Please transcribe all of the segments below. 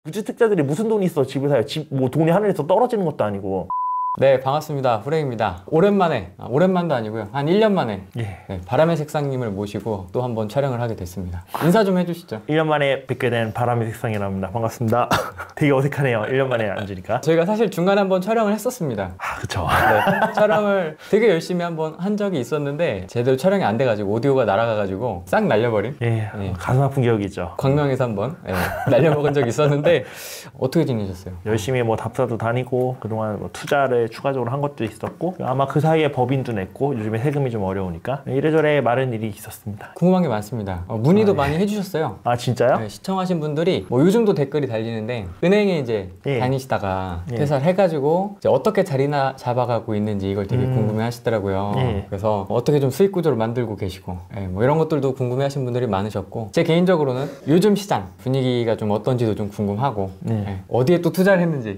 무주택자들이 무슨 돈이 있어 집을 사요. 집 뭐 돈이 하늘에서 떨어지는 것도 아니고. 네, 반갑습니다. 후랭입니다. 오랜만에, 오랜만도 아니고요. 한 1년 만에 예. 네, 바람의 색상님을 모시고 또 한번 촬영을 하게 됐습니다. 인사 좀 해주시죠. 1년 만에 뵙게 된 바람의 색상이랍니다. 반갑습니다. 되게 어색하네요. 1년 만에 앉으니까. 저희가 사실 중간에 한번 촬영을 했었습니다. 아, 그쵸. 네, 촬영을 되게 열심히 한번 한 적이 있었는데 제대로 촬영이 안 돼가지고 오디오가 날아가가지고 싹 날려버린 예, 네. 가슴 아픈 기억이 있죠. 광명에서 한번 날려먹은 적이 있었는데 어떻게 지내셨어요? 열심히 뭐 답사도 다니고 그동안 뭐 투자를 추가적으로 한 것도 있었고 아마 그 사이에 법인도 냈고 요즘에 세금이 좀 어려우니까 이래저래 많은 일이 있었습니다. 궁금한 게 많습니다. 문의도 많이 해주셨어요. 아, 진짜요? 네, 시청하신 분들이 뭐 요즘도 댓글이 달리는데 은행에 이제 예. 다니시다가 예. 퇴사를 해가지고 이제 어떻게 자리나 잡아가고 있는지 이걸 되게 궁금해 하시더라고요. 예. 그래서 어떻게 좀 수익 구조를 만들고 계시고 뭐 이런 것들도 궁금해 하신 분들이 많으셨고 제 개인적으로는 요즘 시장 분위기가 좀 어떤지도 좀 궁금하고 어디에 또 투자를 했는지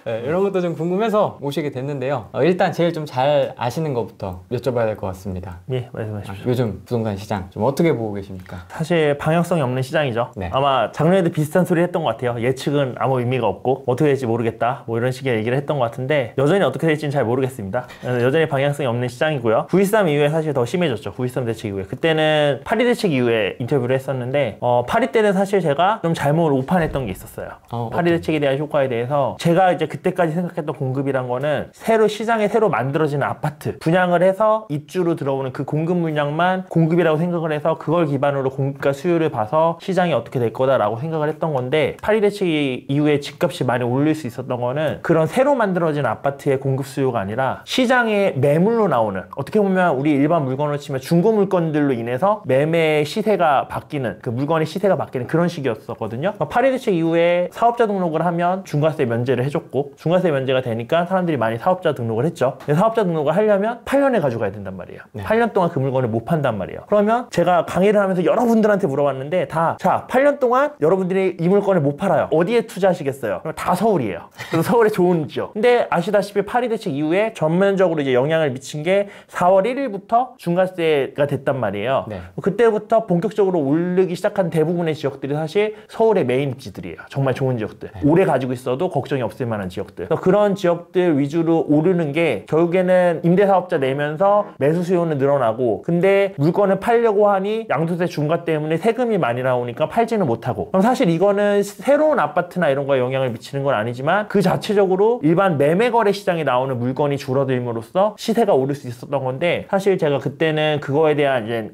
이런 것도 좀 궁금해서 모시게 됐는데요. 일단 제일 좀 잘 아시는 것부터 여쭤봐야 될 것 같습니다. 예, 말씀하십시오. 요즘 부동산 시장 좀 어떻게 보고 계십니까? 사실 방향성이 없는 시장이죠. 네. 아마 작년에도 비슷한 소리 했던 것 같아요. 예측은 아무 의미가 없고 어떻게 될지 모르겠다 뭐 이런 식의 얘기를 했던 것 같은데 여전히 어떻게 될지는 잘 모르겠습니다. 여전히 방향성이 없는 시장이고요. 9.13 이후에 사실 더 심해졌죠. 9.13 대책 이후에. 그때는 8.2 대책 이후에 인터뷰를 했었는데 8.2 때는 사실 제가 좀 잘못 오판했던 게 있었어요. 8.2 대책에 대한 효과에 대해서 제가 이제 그때까지 생각했던 공급이란 거는 시장에 새로 만들어지는 아파트 분양을 해서 입주로 들어오는 그 공급 물량만 공급이라고 생각을 해서 그걸 기반으로 공급과 수요를 봐서 시장이 어떻게 될 거다라고 생각을 했던 건데 8.2 대책 이후에 집값이 많이 올릴 수 있었던 거는 그런 새로 만들어진 아파트의 공급 수요가 아니라 시장에 매물로 나오는 어떻게 보면 우리 일반 물건을 치면 중고 물건들로 인해서 매매 시세가 바뀌는 그 물건의 시세가 바뀌는 그런 식이었었거든요. 8.2 대책 이후에 사업자 등록을 하면 중과세 면제를 해줬고 중과세 면제가 되니까 사람들이 많이 사업자 등록을 했죠. 근데 사업자 등록을 하려면 8년에 가져가야 된단 말이에요. 8년 동안 그 물건을 못 판단 말이에요. 그러면 제가 강의를 하면서 여러분들한테 물어봤는데 자 8년 동안 여러분들이 이 물건을 못 팔아요. 어디에 투자하시겠어요? 그럼 다 서울이에요. 그래서 서울에 좋은 지역. 근데 아시다시피 8.2 대책 이후에 전면적으로 이제 영향을 미친 게 4월 1일부터 중과세가 됐단 말이에요. 네. 그때부터 본격적으로 오르기 시작한 대부분의 지역들이 사실 서울의 메인 입지들이에요. 정말 좋은 지역들. 오래 가지고 있어도 걱정이 없을 만한 지역들. 그런 지역들 위주로 오르는 게 결국에는 임대사업자 내면서 매수 수요는 늘어나고 근데 물건을 팔려고 하니 양도세 중과 때문에 세금이 많이 나오니까 팔지는 못하고 그럼 사실 이거는 새로운 아파트나 이런 거에 영향을 미치는 건 아니지만 그 자체적으로 일반 매매거래 시장에 나오는 물건이 줄어들므로써 시세가 오를 수 있었던 건데 사실 제가 그때는 그거에 대한 이제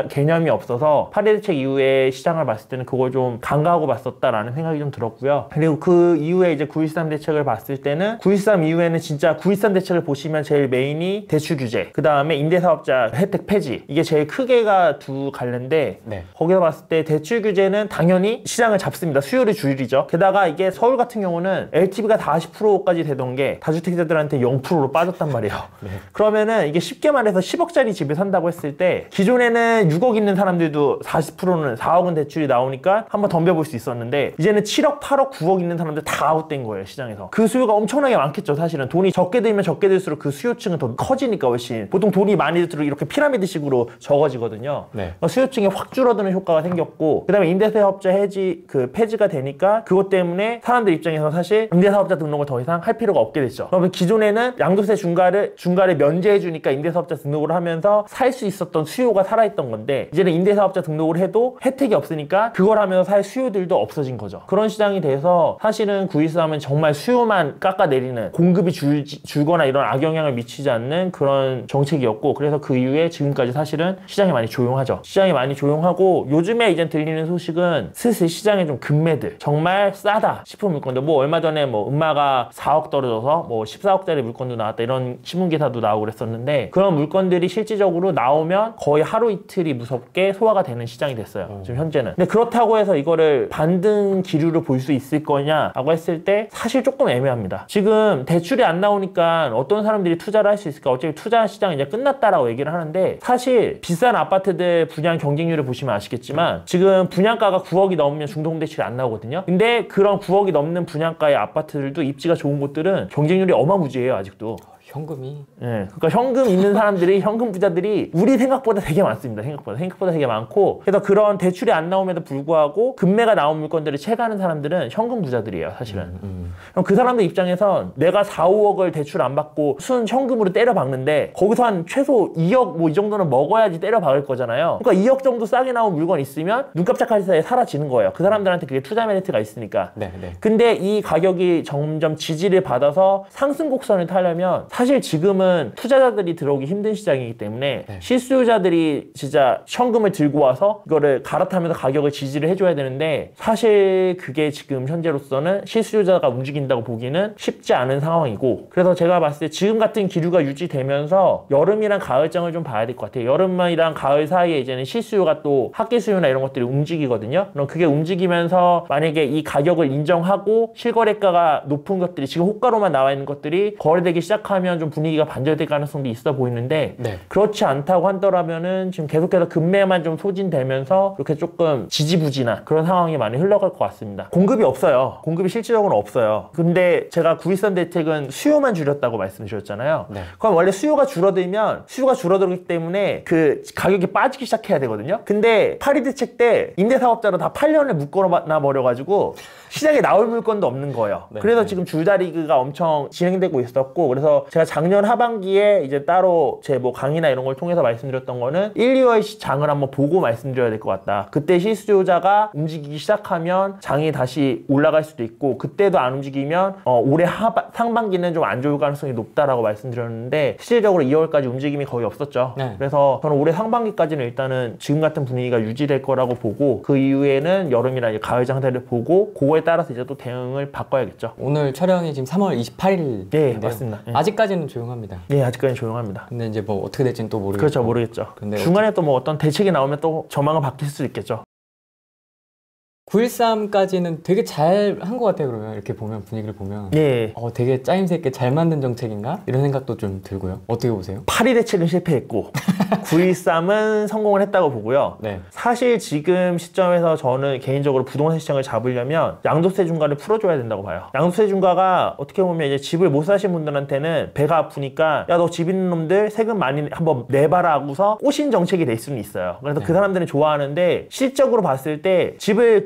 개념이 없어서 8.2 대책 이후에 시장을 봤을 때는 그걸 좀 간과하고 봤었다라는 생각이 좀 들었고요. 그리고 그 이후에 이제 9.13 대책을 봤을 때는 9.13 이후에는 진짜 9.13 대책을 보시면 제일 메인이 대출 규제 그 다음에 임대사업자 혜택 폐지 이게 제일 크게가 두 갈래인데 거기서 봤을 때 대출 규제는 당연히 시장을 잡습니다. 수요를 줄이죠. 게다가 이게 서울 같은 경우는 LTV가 40%까지 되던 게 다주택자들한테 0%로 빠졌단 말이에요. 그러면은 이게 쉽게 말해서 10억짜리 집을 산다고 했을 때 기존에는 6억 있는 사람들도 40%는 4억은 대출이 나오니까 한번 덤벼볼 수 있었는데 이제는 7억, 8억, 9억 있는 사람들 다 아웃된 거예요. 시장에서. 그 수요가 엄청나게 많겠죠. 사실은 돈이 적게 들면 적게 들수록 그 수요층은 더 커지니까 훨씬 보통 돈이 많이 들수록 이렇게 피라미드식으로 적어지거든요. 수요층이 확 줄어드는 효과가 생겼고 그 다음에 임대사업자 폐지가 되니까 그것 때문에 사람들 입장에서 사실 임대사업자 등록을 더 이상 할 필요가 없게 됐죠. 그러면 기존에는 양도세 중과를 면제해주니까 임대사업자 등록을 하면서 살 수 있었던 수요가 살아있던 건데 이제는 임대사업자 등록을 해도 혜택이 없으니까 그걸 하면서 살 수요들도 없어진 거죠. 그런 시장이 돼서 사실은 9.13은 정말 수요만 깎아내리는 공급이 줄거나 이런 악영향을 미치지 않는 그런 정책이었고 그래서 그 이후에 지금까지 사실은 시장이 많이 조용하죠. 시장이 많이 조용하고 요즘에 이제 들리는 소식은 슬슬 시장에 좀 금매들 정말 싸다 싶은 물건들 뭐 얼마 전에 뭐 음마가 4억 떨어져서 뭐 14억짜리 물건도 나왔다 이런 신문기사도 나오고 그랬었는데 그런 물건들이 실질적으로 나오면 거의 하루 이틀이 무섭게 소화가 되는 시장이 됐어요. 지금 현재는. 근데 그렇다고 해서 이거를 반등 기류를 볼 수 있을 거냐라고 했을 때 사실 조금 애매합니다. 지금 대출이 안 나오니까 어떤 사람들이 투자를 할 수 있을까? 어차피 투자 시장이 이제 끝났다라고 얘기를 하는데 사실 비싼 아파트들 분양 경쟁률을 보시면 아시겠지만 지금 분양가가 9억이 넘으면 중도대출이 안 나오거든요. 근데 그런 9억이 넘는 분양가의 아파트들도 입지가 좋은 곳들은 경쟁률이 어마무지해요. 아직도. 현금이. 예, 그러니까 현금 있는 사람들이 현금 부자들이 우리 생각보다 되게 많습니다. 생각보다 되게 많고, 그래서 그런 대출이 안 나옴에도 불구하고 금매가 나온 물건들을 채가는 사람들은 현금 부자들이에요, 사실은. 그럼 그 사람들 입장에선 내가 4, 5억을 대출 안 받고 순 현금으로 때려 박는데 거기서 한 최소 2억 뭐 이 정도는 먹어야지 때려 박을 거잖아요. 그러니까 2억 정도 싸게 나온 물건 있으면 눈 깜짝할 사이에 사라지는 거예요. 그 사람들한테 그게 투자 메리트가 있으니까. 네. 근데 이 가격이 점점 지지를 받아서 상승 곡선을 타려면 사실 지금은 투자자들이 들어오기 힘든 시장이기 때문에 실수요자들이 진짜 현금을 들고 와서 이거를 갈아타면서 가격을 지지를 해줘야 되는데, 사실 그게 지금 현재로서는 실수요자가 움직인다고 보기는 쉽지 않은 상황이고, 그래서 제가 봤을 때 지금 같은 기류가 유지되면서 여름이랑 가을장을 좀 봐야 될 것 같아요. 여름이랑 가을 사이에 이제는 실수요가 또 학기 수요나 이런 것들이 움직이거든요. 그럼 그게 움직이면서 만약에 이 가격을 인정하고 실거래가가 높은 것들이 지금 호가로만 나와 있는 것들이 거래되기 시작하면 좀 분위기가 반전될 가능성도 있어 보이는데, 그렇지 않다고 한다면은 지금 계속해서 금매만 좀 소진되면서 이렇게 조금 지지부진한 그런 상황이 많이 흘러갈 것 같습니다. 공급이 없어요. 공급이 실질적으로 없어요. 근데 제가 구일선 대책은 수요만 줄였다고 말씀드렸잖아요. 그럼 원래 수요가 줄어들면 수요가 줄어들기 때문에 그 가격이 빠지기 시작해야 되거든요. 근데 파리 대책 때 임대사업자로 다 8년을 묶어놔 버려가지고 시장에 나올 물건도 없는 거예요. 그래서 지금 줄다리기가 엄청 진행되고 있었고, 그래서 제가 작년 하반기에 이제 따로 제 뭐 강의나 이런 걸 통해서 말씀드렸던 거는 1, 2월 장을 한번 보고 말씀드려야 될 것 같다. 그때 실수요자가 움직이기 시작하면 장이 다시 올라갈 수도 있고, 그때도 안 움직이면 올해 상반기는 좀 안 좋을 가능성이 높다라고 말씀드렸는데, 실질적으로 2월까지 움직임이 거의 없었죠. 그래서 저는 올해 상반기까지는 일단은 지금 같은 분위기가 유지될 거라고 보고, 그 이후에는 여름이나 이제 가을 장세를 보고 그거에 따라서 이제 또 대응을 바꿔야겠죠. 오늘 촬영이 지금 3월 28일. 네, 맞습니다. 아직까지는 조용합니다. 네, 아직까지는 조용합니다. 근데 이제 뭐 어떻게 될지는 또 모르겠고. 그렇죠, 모르겠죠. 근데 중간에 또 뭐 어떤 대책이 나오면 또 전망은 바뀔 수도 있겠죠. 9.13까지는 되게 잘 한 것 같아요. 그러면 이렇게 보면, 분위기를 보면 되게 짜임새 있게 잘 만든 정책인가? 이런 생각도 좀 들고요. 어떻게 보세요? 파리 대책은 실패했고 9.13은 성공을 했다고 보고요. 사실 지금 시점에서 저는 개인적으로 부동산 시장을 잡으려면 양도세 중과를 풀어줘야 된다고 봐요. 양도세 중과가 어떻게 보면 이제 집을 못 사신 분들한테는 배가 아프니까 야, 너 집 있는 놈들 세금 많이 한번 내봐라 하고서 꼬신 정책이 될 수는 있어요. 그래서 그 사람들은 좋아하는데, 실적으로 봤을 때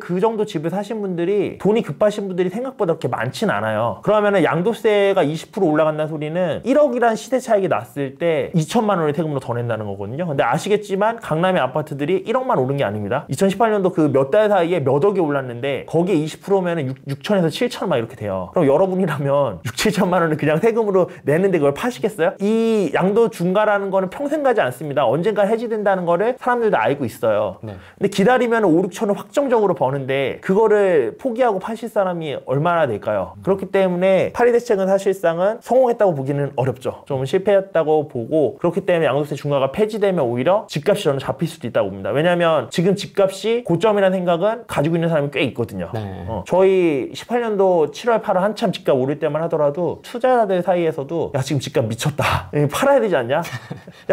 그 정도 집을 사신 분들이, 돈이 급하신 분들이 생각보다 그렇게 많진 않아요. 그러면은 양도세가 20% 올라간다는 소리는 1억이란 시세 차익이 났을 때 2천만 원을 세금으로 더 낸다는 거거든요. 근데 아시겠지만 강남의 아파트들이 1억만 오른 게 아닙니다. 2018년도 그 몇 달 사이에 몇 억이 올랐는데 거기에 20%면은 6천에서 7천 막 이렇게 돼요. 그럼 여러분이라면 6, 7천만 원을 그냥 세금으로 내는데 그걸 파시겠어요? 이 양도 중과라는 거는 평생 가지 않습니다. 언젠가 해지된다는 거를 사람들도 알고 있어요. 근데 기다리면 5, 6천을 확정적으로 버는데 그거를 포기하고 파실 사람이 얼마나 될까요? 그렇기 때문에 파리 대책은 사실상은 성공했다고 보기는 어렵죠. 좀 실패했다고 보고, 그렇기 때문에 양도세 중과가 폐지되면 오히려 집값이 저는 잡힐 수도 있다고 봅니다. 왜냐하면 지금 집값이 고점이라는 생각은 가지고 있는 사람이 꽤 있거든요. 저희 18년도 7월 8월 한참 집값 오를 때만 하더라도 투자자들 사이에서도 야, 지금 집값 미쳤다, 팔아야 되지 않냐? 야,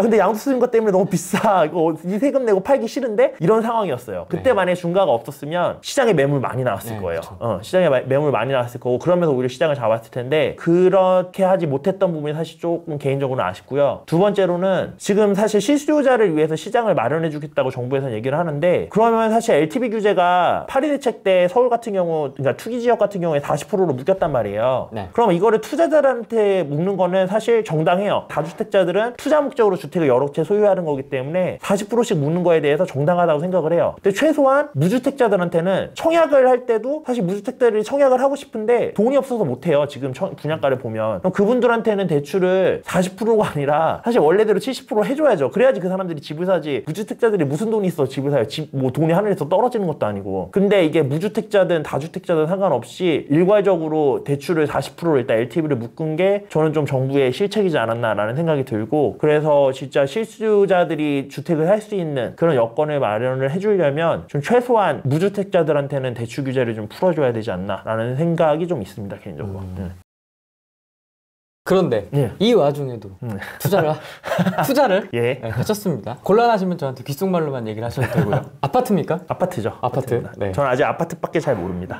근데 양도세 중과 때문에 너무 비싸, 이거 이 세금 내고 팔기 싫은데? 이런 상황이었어요. 그때 만약에 중과가 없었으면 시장에 매물 많이 나왔을 거예요. 시장에 매물 많이 나왔을 거고, 그러면서 오히려 시장을 잡았을 텐데 그렇게 하지 못했던 부분이 사실 조금 개인적으로는 아쉽고요. 두 번째로는 지금 사실 실수요자를 위해서 시장을 마련해 주겠다고 정부에서는 얘기를 하는데, 그러면 사실 LTV 규제가 파리 대책 때 서울 같은 경우, 그러니까 투기 지역 같은 경우에 40%로 묶였단 말이에요. 그러면 이거를 투자자들한테 묶는 거는 사실 정당해요. 다주택자들은 투자 목적으로 주택을 여러 채 소유하는 거기 때문에 40%씩 묶는 거에 대해서 정당하다고 생각을 해요. 근데 최소한 무주택자들한테는 청약을 할 때도 사실 무주택자들이 청약을 하고 싶은데 돈이 없어서 못해요. 지금 분양가를 보면. 그럼 그분들한테는 대출을 40%가 아니라 사실 원래대로 70% 해줘야죠. 그래야지 그 사람들이 집을 사지. 무주택자들이 무슨 돈이 있어 집을 사요. 뭐 돈이 하늘에서 떨어지는 것도 아니고. 근데 이게 무주택자든 다주택자든 상관없이 일괄적으로 대출을 40%를 일단 LTV를 묶은 게 저는 좀 정부의 실책이지 않았나라는 생각이 들고, 그래서 진짜 실수요자들이 주택을 살 수 있는 그런 여건을 마련을 해주려면 좀 최소한 무주택자들한테는 대출 규제를 좀 풀어줘야 되지 않나라는 생각이 좀 있습니다, 개인적으로. 그런데 예. 이 와중에도 투자를 예. 네, 하셨습니다. 곤란하시면 저한테 귓속말로만 얘기를 하셔도 되고요. 아파트입니까? 아파트죠. 아파트. 네. 저는 아직 아파트밖에 잘 모릅니다.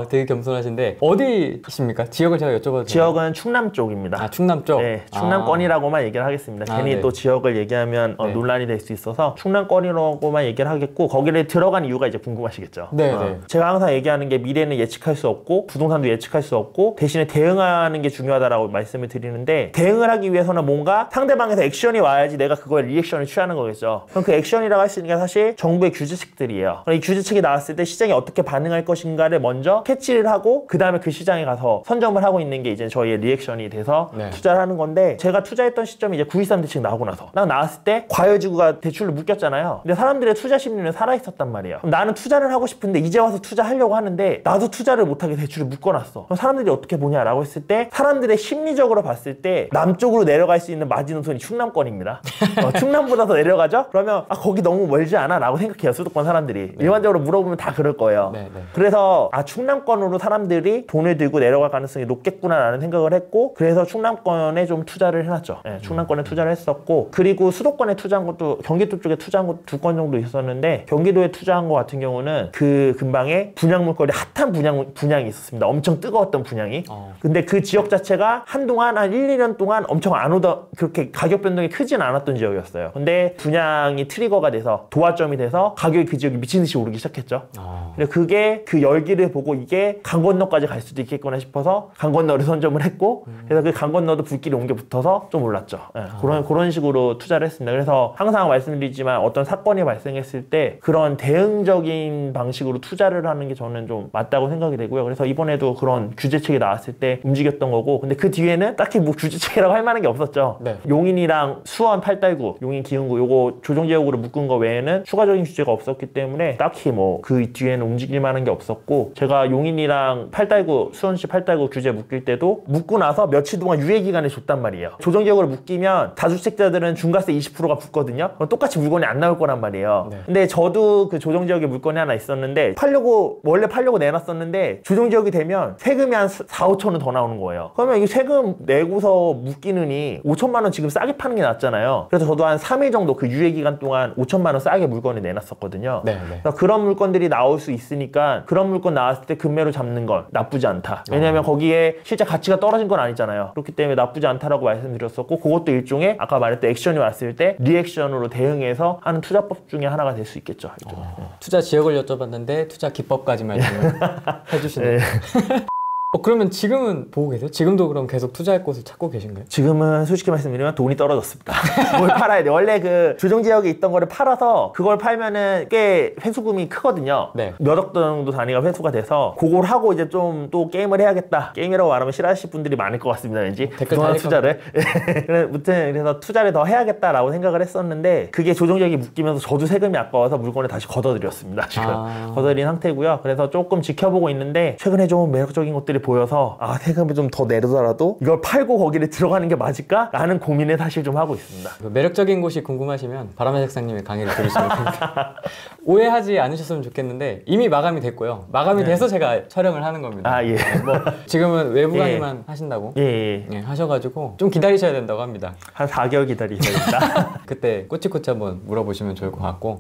되게 겸손하신데 어디십니까? 지역을 제가 여쭤봐도 돼요? 지역은 충남 쪽입니다. 아, 충남 쪽? 네, 충남권이라고만 얘기를 하겠습니다. 괜히 네. 또 지역을 얘기하면 네. 논란이 될 수 있어서 충남권이라고만 얘기를 하겠고, 거기를 들어간 이유가 이제 궁금하시겠죠. 네, 네. 제가 항상 얘기하는 게 미래는 예측할 수 없고 부동산도 예측할 수 없고 대신에 대응하는 게 중요하다라고 말씀을 드리는데, 대응을 하기 위해서는 뭔가 상대방에서 액션이 와야지 내가 그거에 리액션을 취하는 거겠죠. 그럼 그 액션이라고 할 수 있는 게 사실 정부의 규제책들이에요. 그럼 이 규제책이 나왔을 때 시장이 어떻게 반응할 것인가를 먼저 캐치를 하고 그 다음에 그 시장에 가서 선점을 하고 있는 게 이제 저희의 리액션이 돼서 네. 투자를 하는 건데, 제가 투자했던 시점이 이제 9.23 대책 나오고 나서 나왔을 때 과열지구가 대출로 묶였잖아요. 근데 사람들의 투자 심리는 살아있었단 말이에요. 그럼 나는 투자를 하고 싶은데 이제 와서 투자하려고 하는데 나도 투자를 못하게 대출을 묶어놨어. 그럼 사람들이 어떻게 보냐라고 했을 때, 사람들의 심리적으로 봤을 때 남쪽으로 내려갈 수 있는 마지노선이 충남권입니다. 충남보다 더 내려가죠? 그러면 거기 너무 멀지 않아? 라고 생각해요, 수도권 사람들이. 네. 일반적으로 물어보면 다 그럴 거예요. 네, 네. 그래서 충남권으로 사람들이 돈을 들고 내려갈 가능성이 높겠구나라는 생각을 했고, 그래서 충남권에 좀 투자를 해놨죠. 네, 충남권에 투자를 했었고, 그리고 수도권에 투자한 것도, 경기도 쪽에 투자한 것도 2건 정도 있었는데, 경기도에 투자한 것 같은 경우는 그 근방에 분양 물건이 핫한 분양이 있었습니다. 엄청 뜨거웠던 분양이. 근데 그 지역 자체가 한동안 한 1, 2년 동안 엄청 안 오던, 그렇게 가격 변동이 크진 않았던 지역이었어요. 근데 분양이 트리거가 돼서, 도화점이 돼서 가격이 그 지역이 미친 듯이 오르기 시작했죠. 근데 그게 그 열기를 보고 이게 강 건너까지 갈 수도 있겠구나 싶어서 강 건너를 선점을 했고, 그래서 그 강 건너도 불길이 옮겨 붙어서 좀 올랐죠. 그런 식으로 투자를 했습니다. 그래서 항상 말씀드리지만 어떤 사건이 발생했을 때 그런 대응적인 방식으로 투자를 하는 게 저는 좀 맞다고 생각이 되고요. 그래서 이번에도 그런 규제책이 나왔을 때 움직였던 거고, 근데 그 뒤에는 딱히 뭐 규제책이라고 할 만한 게 없었죠. 네. 용인이랑 수원 8달구, 용인 기흥구 요거 조정지역으로 묶은 거 외에는 추가적인 규제가 없었기 때문에 딱히 뭐 그 뒤에는 움직일 만한 게 없었고, 제가 용인이랑 8달구, 수원시 8달구 규제 묶일 때도 묶고 나서 며칠 동안 유예 기간을 줬단 말이에요. 조정지역으로 묶이면 다주택자들은 중과세 20%가 붙거든요. 그럼 똑같이 물건이 안 나올 거란 말이에요. 네. 근데 저도 그 조정지역에 물건이 하나 있었는데 원래 팔려고 내놨었는데 조정지역이 되면 세금이 한 4, 5천 원 더 나오는 거예요. 그러면 이 세금 내고서 묶이느니 5천만 원 지금 싸게 파는 게 낫잖아요. 그래서 저도 한 3일 정도 그 유예 기간 동안 5천만 원 싸게 물건을 내놨었거든요. 네, 네. 그래서 그런 물건들이 나올 수 있으니까 그런 물건 나왔을 때 금매로 잡는 건 나쁘지 않다. 왜냐면 거기에 실제 가치가 떨어진 건 아니잖아요. 그렇기 때문에 나쁘지 않다라고 말씀드렸었고, 그것도 일종의 아까 말했던 액션이 왔을 때 리액션으로 대응해서 하는 투자법 중에 하나가 될 수 있겠죠. 투자 지역을 여쭤봤는데 투자 기법까지 말씀을 해주시네요. 네. 그러면 지금은 보고 계세요? 지금도 그럼 계속 투자할 곳을 찾고 계신가요? 지금은 솔직히 말씀드리면 돈이 떨어졌습니다. 뭘 팔아야 돼. 원래 그 조정지역에 있던 거를 팔아서 그걸 팔면은 꽤 회수금이 크거든요. 네. 몇 억 정도 단위가 회수가 돼서 그걸 하고 이제 좀 또 게임을 해야겠다. 게임이라고 말하면 싫어하실 분들이 많을 것 같습니다. 왠지. 댓글 그동안 달릴 투자를. 아무튼 그래서 투자를 더 해야겠다라고 생각을 했었는데, 그게 조정지역이 묶이면서 저도 세금이 아까워서 물건을 다시 걷어들였습니다. 지금. 걷어들인 상태고요. 그래서 조금 지켜보고 있는데, 최근에 좀 매력적인 것들이 보여서 세금을 좀 더 내더라도 이걸 팔고 거기를 들어가는 게 맞을까? 라는 고민을 사실 좀 하고 있습니다. 매력적인 곳이 궁금하시면 바람의 색상님의 강의를 들으시면 됩니다. 오해하지 않으셨으면 좋겠는데 이미 마감이 됐고요. 마감이 돼서 제가 촬영을 하는 겁니다. 예. 뭐 지금은 외부 강의만 하신다고 예. 하셔가지고 좀 기다리셔야 된다고 합니다. 한 4개월 기다리셔야 된다. 그때 꼬치꼬치 한번 물어보시면 좋을 것 같고,